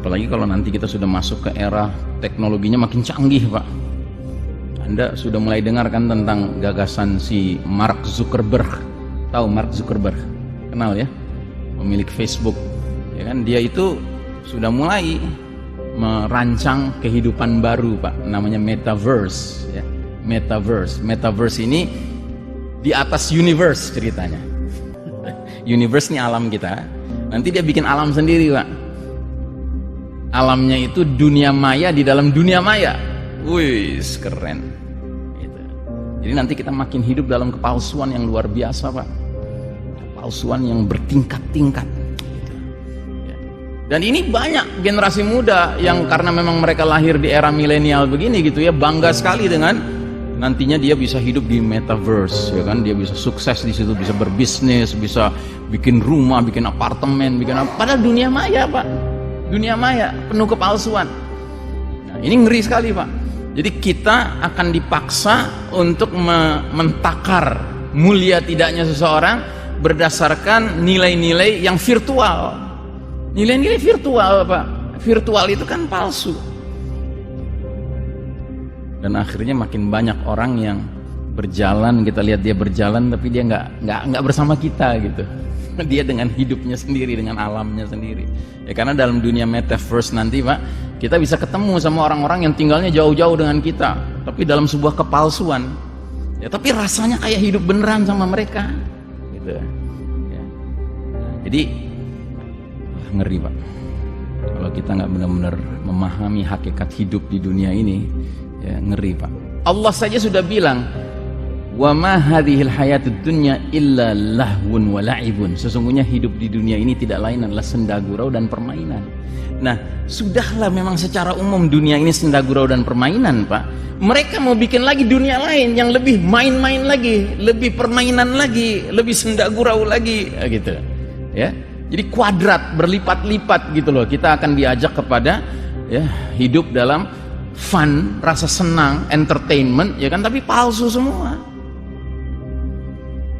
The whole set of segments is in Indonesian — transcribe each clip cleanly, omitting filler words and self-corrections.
Apalagi kalau nanti kita sudah masuk ke era teknologinya makin canggih, Pak. Anda sudah mulai dengar kan tentang gagasan si Mark Zuckerberg. Tahu Mark Zuckerberg? Kenal ya? Pemilik Facebook. Ya kan, dia itu sudah mulai merancang kehidupan baru, Pak. Namanya metaverse, ya. Metaverse ini di atas universe ceritanya. Universe ini alam kita. Nanti dia bikin alam sendiri, Pak. Alamnya itu dunia maya di dalam dunia maya. Wih, keren. Gitu. Jadi nanti kita makin hidup dalam kepalsuan yang luar biasa, Pak. Kepalsuan yang bertingkat-tingkat. Gitu. Ya. Dan ini banyak generasi muda yang karena memang mereka lahir di era milenial begini gitu ya, bangga sekali dengan nantinya dia bisa hidup di metaverse, ya kan? Dia bisa sukses di situ, bisa berbisnis, bisa bikin rumah, bikin apartemen, bikin apa? Padahal dunia maya, Pak. Dunia maya penuh kepalsuan. Nah, ini ngeri sekali, Pak. Jadi kita akan dipaksa untuk mentakar mulia tidaknya seseorang berdasarkan nilai-nilai yang virtual. Nilai-nilai virtual, Pak. Virtual itu kan palsu. Dan akhirnya makin banyak orang yang berjalan, kita lihat dia berjalan tapi dia nggak bersama kita gitu. Dia dengan hidupnya sendiri, dengan alamnya sendiri. Ya karena dalam dunia metaverse nanti, Pak, kita bisa ketemu sama orang-orang yang tinggalnya jauh-jauh dengan kita, tapi dalam sebuah kepalsuan. Ya, tapi rasanya kayak hidup beneran sama mereka. Gitu. Ya. Jadi ngeri, Pak. Kalau kita nggak benar-benar memahami hakikat hidup di dunia ini, ya ngeri, Pak. Allah saja sudah bilang, wa ma hadhil hayatud dunya illa lahwun wa la'ibun. Sesungguhnya hidup di dunia ini tidak lain adalah senda gurau dan permainan. Nah, sudahlah memang secara umum dunia ini senda gurau dan permainan, Pak. Mereka mau bikin lagi dunia lain yang lebih main-main lagi, lebih permainan lagi, lebih senda gurau lagi, gitu. Ya. Jadi kuadrat, berlipat-lipat gitu loh. Kita akan diajak kepada ya hidup dalam fun, rasa senang, entertainment, ya kan, tapi palsu semua.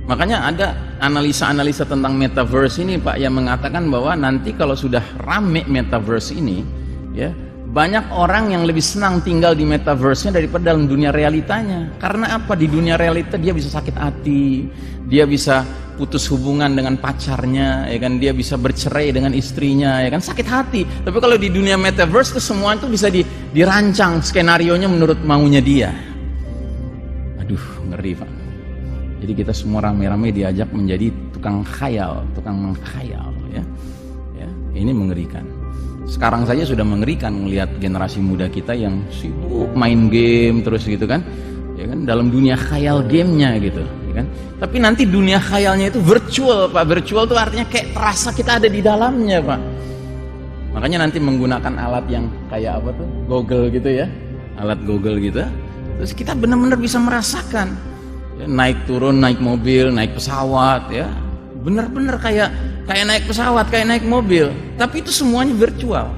Makanya ada analisa-analisa tentang metaverse ini, Pak, yang mengatakan bahwa nanti kalau sudah rame metaverse ini, ya banyak orang yang lebih senang tinggal di metaverse-nya daripada dalam dunia realitanya. Karena apa? Di dunia realita dia bisa sakit hati, dia bisa putus hubungan dengan pacarnya, ya kan, dia bisa bercerai dengan istrinya, ya kan, sakit hati. Tapi kalau di dunia metaverse itu semua itu bisa dirancang skenarionya menurut maunya dia. Aduh, ngeri, Pak. Jadi kita semua rame-rame diajak menjadi tukang khayal, tukang mengkhayal, ya. Ya, ini mengerikan. Sekarang saja sudah mengerikan melihat generasi muda kita yang sibuk main game terus gitu kan. Ya kan, dalam dunia khayal gamenya gitu, ya kan. Tapi nanti dunia khayalnya itu virtual, Pak. Virtual itu artinya kayak terasa kita ada di dalamnya, Pak. Makanya nanti menggunakan alat yang kayak apa tuh? Google gitu ya. Alat Google gitu. Terus kita benar-benar bisa merasakan naik turun, naik mobil, naik pesawat, ya bener-bener kayak naik pesawat, kayak naik mobil, tapi itu semuanya virtual.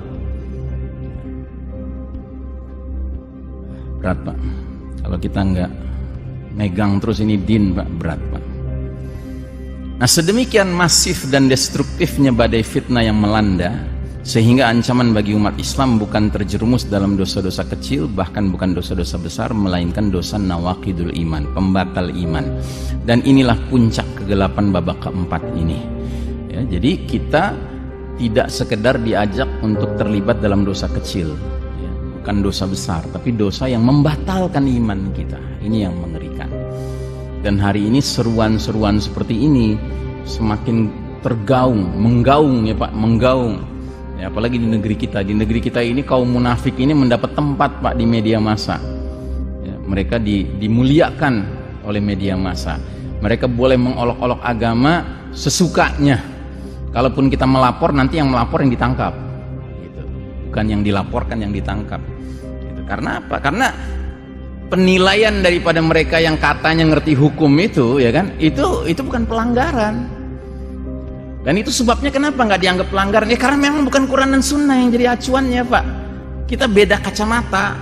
Berat, Pak, kalau kita nggak megang terus ini din, Pak, berat, Pak. Nah, sedemikian masif dan destruktifnya badai fitnah yang melanda, sehingga ancaman bagi umat Islam bukan terjerumus dalam dosa-dosa kecil, bahkan bukan dosa-dosa besar, melainkan dosa nawaqidul iman, pembatal iman. Dan inilah puncak kegelapan babak keempat ini. Ya, jadi kita tidak sekedar diajak untuk terlibat dalam dosa kecil, ya, bukan dosa besar, tapi dosa yang membatalkan iman kita. Ini yang mengerikan. Dan hari ini seruan-seruan seperti ini semakin menggaung, ya Pak, menggaung. Ya, apalagi di negeri kita. Di negeri kita ini kaum munafik ini mendapat tempat, Pak, di media massa. Ya, mereka dimuliakan oleh media massa. Mereka boleh mengolok-olok agama sesukanya. Kalaupun kita melapor, nanti yang melapor yang ditangkap. Gitu. Bukan yang dilaporkan yang ditangkap. Gitu. Karena apa? Karena penilaian daripada mereka yang katanya ngerti hukum itu, ya kan? Itu bukan pelanggaran. Dan itu sebabnya kenapa nggak dianggap pelanggaran? Ya karena memang bukan Quran dan Sunnah yang jadi acuannya, Pak. Kita beda kacamata.